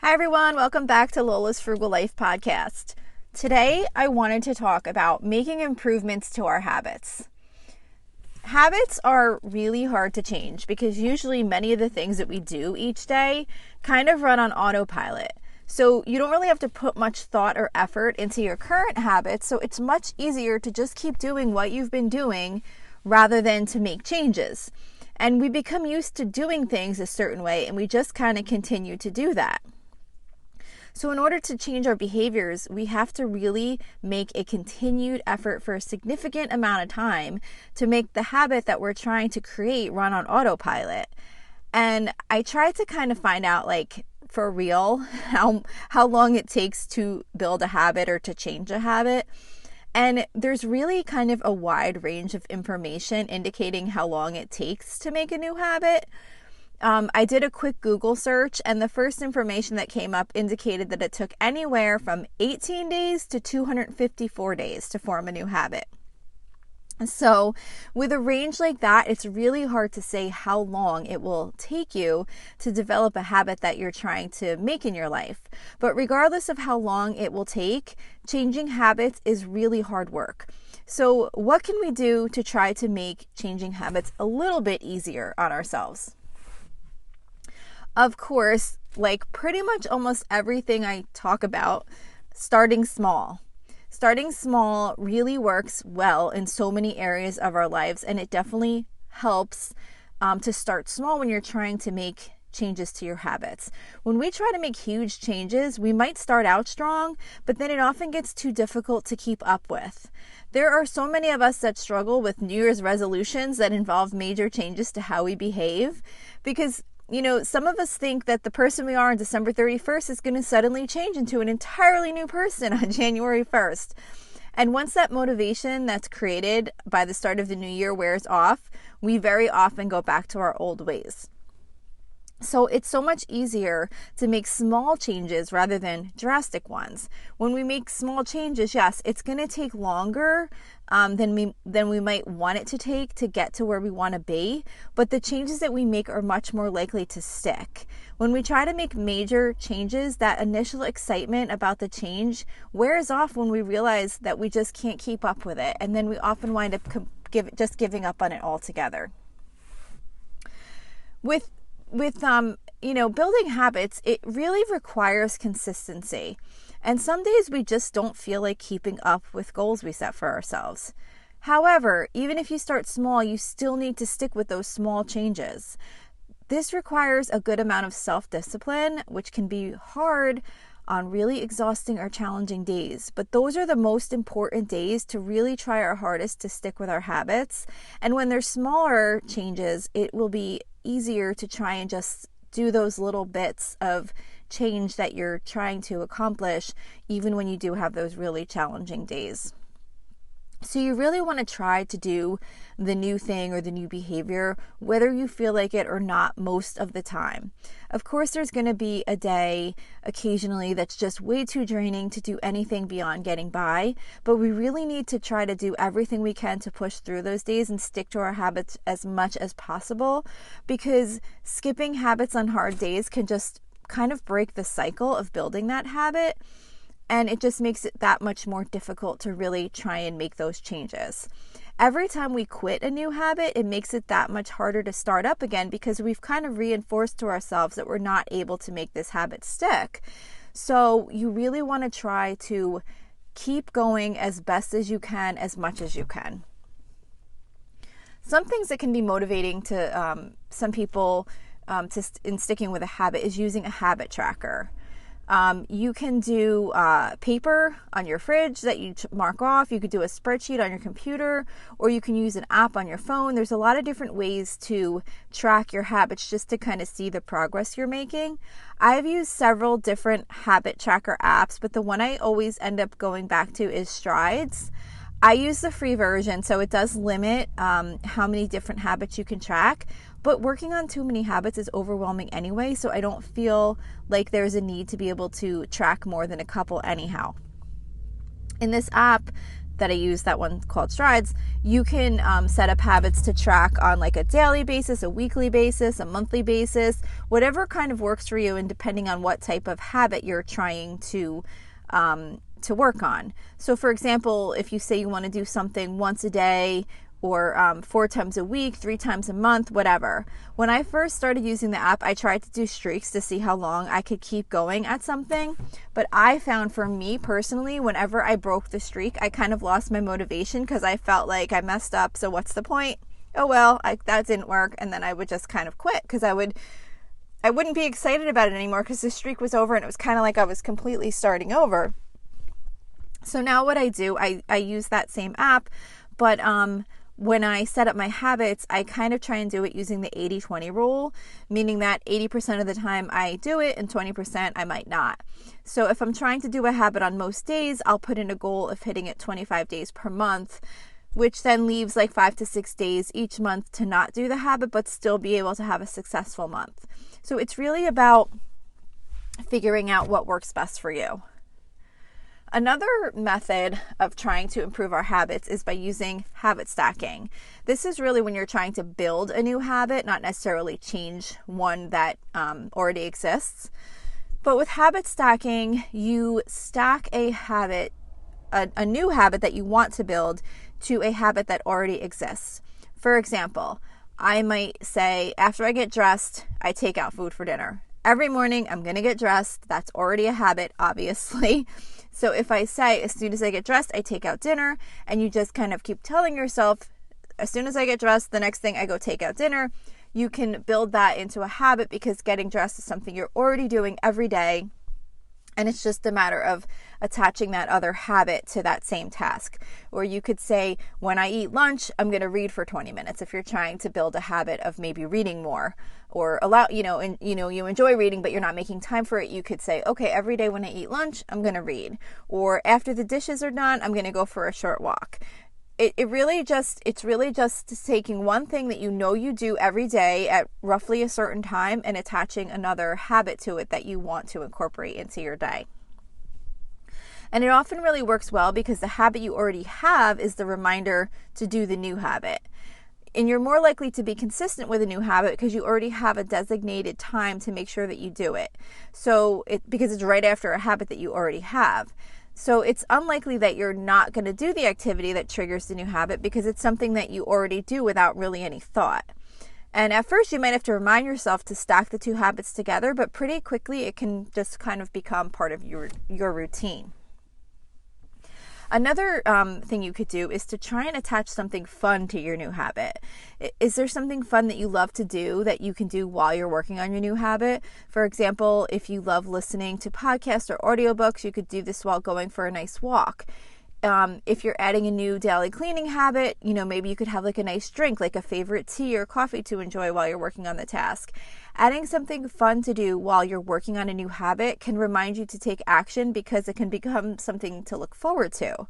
Hi everyone, welcome back to Lola's Frugal Life podcast. Today I wanted to talk about making improvements to our habits. Habits are really hard to change because usually many of the things that we do each day kind of run on autopilot. So you don't really have to put much thought or effort into your current habits, so it's much easier to just keep doing what you've been doing rather than to make changes. And we become used to doing things a certain way and we just kind of continue to do that. So in order to change our behaviors, we have to really make a continued effort for a significant amount of time to make the habit that we're trying to create run on autopilot. And I tried to kind of find out, for real, how long it takes to build a habit or to change a habit. And there's really kind of a wide range of information indicating how long it takes to make a new habit. I did a quick Google search, and the first information that came up indicated that it took anywhere from 18 days to 254 days to form a new habit. So with a range like that, it's really hard to say how long it will take you to develop a habit that you're trying to make in your life. But regardless of how long it will take, changing habits is really hard work. So what can we do to try to make changing habits a little bit easier on ourselves? Of course, like pretty much almost everything I talk about, starting small. Starting small really works well in so many areas of our lives, and it definitely helps to start small when you're trying to make changes to your habits. When we try to make huge changes, we might start out strong, but then it often gets too difficult to keep up with. There are so many of us that struggle with New Year's resolutions that involve major changes to how we behave because some of us think that the person we are on December 31st is going to suddenly change into an entirely new person on January 1st. And once that motivation that's created by the start of the new year wears off, we very often go back to our old ways. So it's so much easier to make small changes rather than drastic ones. When we make small changes, yes, it's going to take longer than we might want it to take to get to where we want to be, but the changes that we make are much more likely to stick. When we try to make major changes, that initial excitement about the change wears off when we realize that we just can't keep up with it, and then we often wind up just giving up on it altogether. With building habits, it really requires consistency. And some days we just don't feel like keeping up with goals we set for ourselves. However, even if you start small, you still need to stick with those small changes. This requires a good amount of self-discipline, which can be hard on really exhausting or challenging days. But those are the most important days to really try our hardest to stick with our habits. And when there's smaller changes, it will be easier to try and just do those little bits of change that you're trying to accomplish, even when you do have those really challenging days. So you really want to try to do the new thing or the new behavior, whether you feel like it or not, most of the time. Of course, there's going to be a day occasionally that's just way too draining to do anything beyond getting by, but we really need to try to do everything we can to push through those days and stick to our habits as much as possible, because skipping habits on hard days can just kind of break the cycle of building that habit. And it just makes it that much more difficult to really try and make those changes. Every time we quit a new habit, it makes it that much harder to start up again because we've kind of reinforced to ourselves that we're not able to make this habit stick. So you really want to try to keep going as best as you can, as much as you can. Some things that can be motivating to some people in sticking with a habit is using a habit tracker. You can do paper on your fridge that you mark off. You could do a spreadsheet on your computer, or you can use an app on your phone. There's a lot of different ways to track your habits just to kind of see the progress you're making. I've used several different habit tracker apps, but the one I always end up going back to is Strides. I use the free version, so it does limit how many different habits you can track, but working on too many habits is overwhelming anyway, so I don't feel like there's a need to be able to track more than a couple anyhow. In this app, that I use, that one called Strides, you can set up habits to track on like a daily basis, a weekly basis, a monthly basis, whatever kind of works for you, and depending on what type of habit you're trying to work on. So for example, if you say you want to do something once a day, or 4 times a week, 3 times a month, whatever. When I first started using the app, I tried to do streaks to see how long I could keep going at something. But I found, for me personally, whenever I broke the streak, I kind of lost my motivation because I felt like I messed up. So what's the point? Oh, well, that didn't work. And then I would just kind of quit because I wouldn't be excited about it anymore because the streak was over and it was kind of like I was completely starting over. So now what I do, I use that same app, but when I set up my habits, I kind of try and do it using the 80-20 rule, meaning that 80% of the time I do it and 20% I might not. So if I'm trying to do a habit on most days, I'll put in a goal of hitting it 25 days per month, which then leaves like 5 to 6 days each month to not do the habit, but still be able to have a successful month. So it's really about figuring out what works best for you. Another method of trying to improve our habits is by using habit stacking. This is really when you're trying to build a new habit, not necessarily change one that already exists. But with habit stacking, you stack a habit, a new habit that you want to build, to a habit that already exists. For example, I might say, after I get dressed, I take out food for dinner. Every morning, I'm going to get dressed. That's already a habit, obviously. So if I say, as soon as I get dressed, I take out dinner, and you just kind of keep telling yourself, as soon as I get dressed, the next thing I go take out dinner, you can build that into a habit because getting dressed is something you're already doing every day. And it's just a matter of attaching that other habit to that same task. Or you could say, when I eat lunch, I'm going to read for 20 minutes. If you're trying to build a habit of maybe reading more, or you enjoy reading, but you're not making time for it, you could say, okay, every day when I eat lunch, I'm going to read. Or after the dishes are done, I'm going to go for a short walk. It's really just taking one thing that you know you do every day at roughly a certain time and attaching another habit to it that you want to incorporate into your day. And it often really works well because the habit you already have is the reminder to do the new habit. And you're more likely to be consistent with a new habit because you already have a designated time to make sure that you do it. Because it's right after a habit that you already have. So it's unlikely that you're not going to do the activity that triggers the new habit because it's something that you already do without really any thought. And at first you might have to remind yourself to stack the two habits together, but pretty quickly it can just kind of become part of your routine. Another thing you could do is to try and attach something fun to your new habit. Is there something fun that you love to do that you can do while you're working on your new habit? For example, if you love listening to podcasts or audiobooks, you could do this while going for a nice walk. If you're adding a new daily cleaning habit, maybe you could have like a nice drink, like a favorite tea or coffee to enjoy while you're working on the task. Adding something fun to do while you're working on a new habit can remind you to take action because it can become something to look forward to.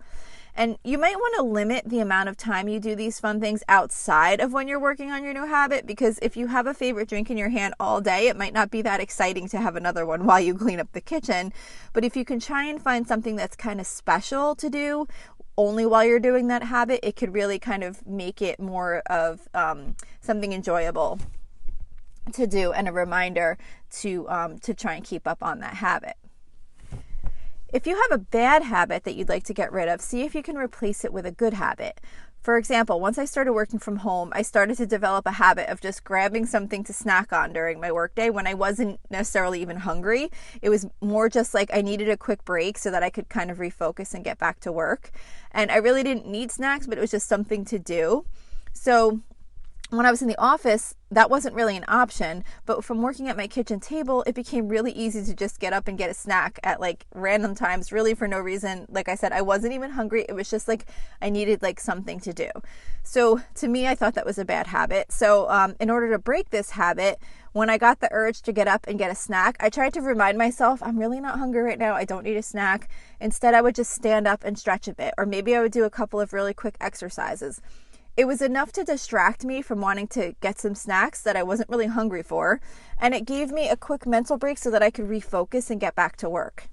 And you might want to limit the amount of time you do these fun things outside of when you're working on your new habit, because if you have a favorite drink in your hand all day, it might not be that exciting to have another one while you clean up the kitchen. But if you can try and find something that's kind of special to do only while you're doing that habit, it could really kind of make it more of something enjoyable to do and a reminder to try and keep up on that habit. If you have a bad habit that you'd like to get rid of, see if you can replace it with a good habit. For example, once I started working from home, I started to develop a habit of just grabbing something to snack on during my workday when I wasn't necessarily even hungry. It was more just like I needed a quick break so that I could kind of refocus and get back to work. And I really didn't need snacks, but it was just something to do. So when I was in the office, that wasn't really an option, but from working at my kitchen table, it became really easy to just get up and get a snack at like random times, really for no reason. Like I said, I wasn't even hungry. It was just like I needed like something to do. So to me, I thought that was a bad habit. So in order to break this habit, when I got the urge to get up and get a snack, I tried to remind myself, I'm really not hungry right now. I don't need a snack. Instead, I would just stand up and stretch a bit, or maybe I would do a couple of really quick exercises. It was enough to distract me from wanting to get some snacks that I wasn't really hungry for, and it gave me a quick mental break so that I could refocus and get back to work.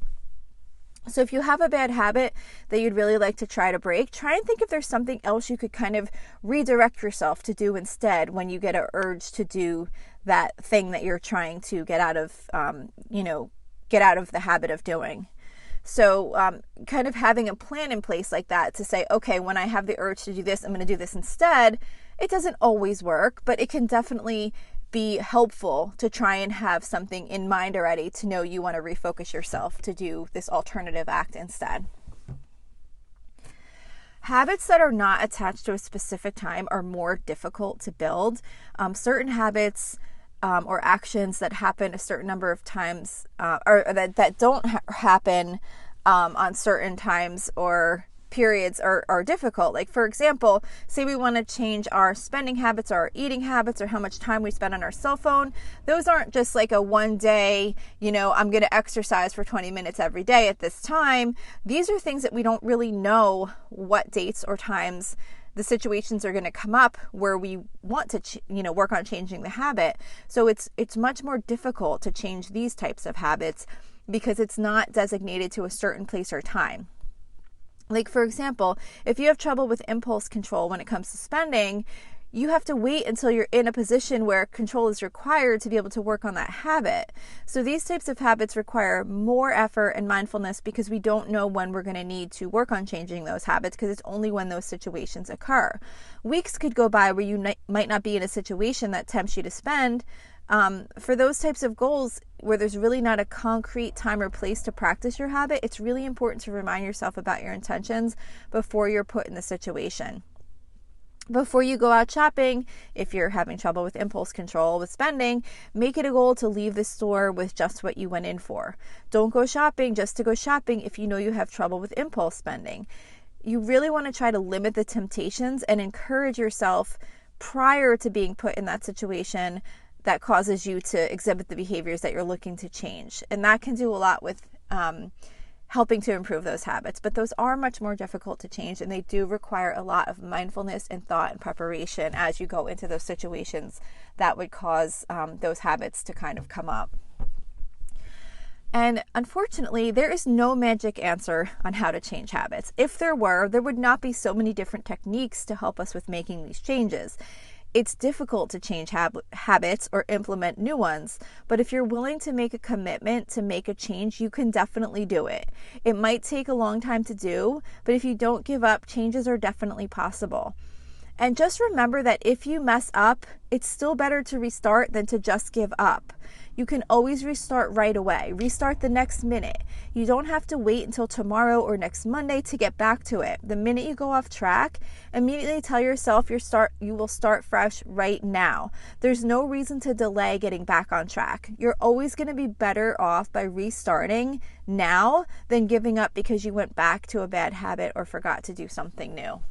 So if you have a bad habit that you'd really like to try to break, try and think if there's something else you could kind of redirect yourself to do instead when you get an urge to do that thing that you're trying to get out of, get out of the habit of doing. So kind of having a plan in place like that to say, okay, when I have the urge to do this, I'm going to do this instead. It doesn't always work, but it can definitely be helpful to try and have something in mind already to know you want to refocus yourself to do this alternative act instead. Habits that are not attached to a specific time are more difficult to build. Certain habits or actions that happen a certain number of times or that don't happen on certain times or periods are difficult. Like, for example, say we want to change our spending habits or our eating habits or how much time we spend on our cell phone. Those aren't just like a one day, I'm going to exercise for 20 minutes every day at this time. These are things that we don't really know what dates or times the situations are going to come up where we want to, work on changing the habit. So it's much more difficult to change these types of habits because it's not designated to a certain place or time. Like, for example, if you have trouble with impulse control when it comes to spending, you have to wait until you're in a position where control is required to be able to work on that habit. So these types of habits require more effort and mindfulness because we don't know when we're going to need to work on changing those habits because it's only when those situations occur. Weeks could go by where you might not be in a situation that tempts you to spend. For those types of goals where there's really not a concrete time or place to practice your habit, it's really important to remind yourself about your intentions before you're put in the situation. Before you go out shopping, if you're having trouble with impulse control with spending, make it a goal to leave the store with just what you went in for. Don't go shopping just to go shopping if you know you have trouble with impulse spending. You really want to try to limit the temptations and encourage yourself prior to being put in that situation that causes you to exhibit the behaviors that you're looking to change. And that can do a lot with helping to improve those habits. But those are much more difficult to change, and they do require a lot of mindfulness and thought and preparation as you go into those situations that would cause those habits to kind of come up. And unfortunately, there is no magic answer on how to change habits. If there were, there would not be so many different techniques to help us with making these changes. It's difficult to change habits or implement new ones, but if you're willing to make a commitment to make a change, you can definitely do it. It might take a long time to do, but if you don't give up, changes are definitely possible. And just remember that if you mess up, it's still better to restart than to just give up. You can always restart right away. Restart the next minute. You don't have to wait until tomorrow or next Monday to get back to it. The minute you go off track, immediately tell yourself you will start fresh right now. There's no reason to delay getting back on track. You're always going to be better off by restarting now than giving up because you went back to a bad habit or forgot to do something new.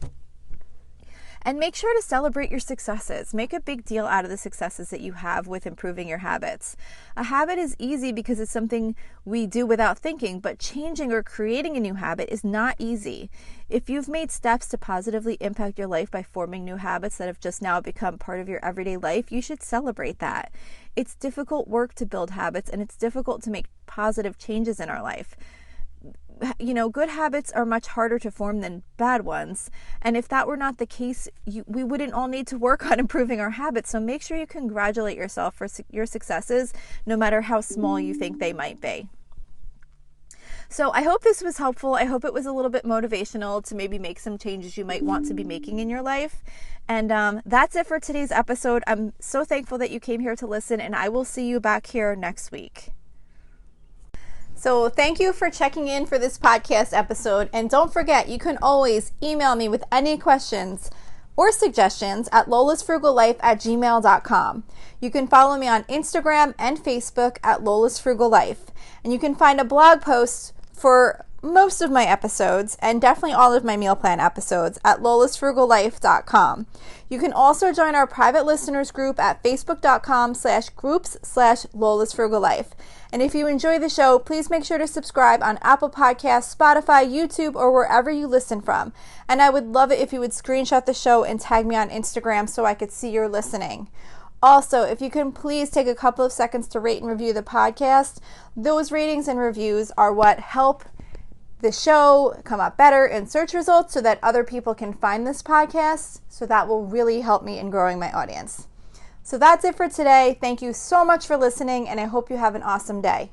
And make sure to celebrate your successes. Make a big deal out of the successes that you have with improving your habits. A habit is easy because it's something we do without thinking, but changing or creating a new habit is not easy. If you've made steps to positively impact your life by forming new habits that have just now become part of your everyday life, you should celebrate that. It's difficult work to build habits, and it's difficult to make positive changes in our life. Good habits are much harder to form than bad ones. And if that were not the case, we wouldn't all need to work on improving our habits. So make sure you congratulate yourself for your successes, no matter how small you think they might be. So I hope this was helpful. I hope it was a little bit motivational to maybe make some changes you might want to be making in your life. And that's it for today's episode. I'm so thankful that you came here to listen, and I will see you back here next week. So thank you for checking in for this podcast episode. And don't forget, you can always email me with any questions or suggestions at lolasfrugallife@gmail.com. You can follow me on Instagram and Facebook at lolasfrugallife. And you can find a blog post for most of my episodes and definitely all of my meal plan episodes at lolasfrugallife.com. You can also join our private listeners group at facebook.com/groups/lolasfrugallife. And if you enjoy the show, please make sure to subscribe on Apple Podcasts, Spotify, YouTube, or wherever you listen from. And I would love it if you would screenshot the show and tag me on Instagram so I could see you're listening. Also, if you can please take a couple of seconds to rate and review the podcast, those ratings and reviews are what help the show come up better in search results so that other people can find this podcast. So that will really help me in growing my audience. So that's it for today. Thank you so much for listening, and I hope you have an awesome day.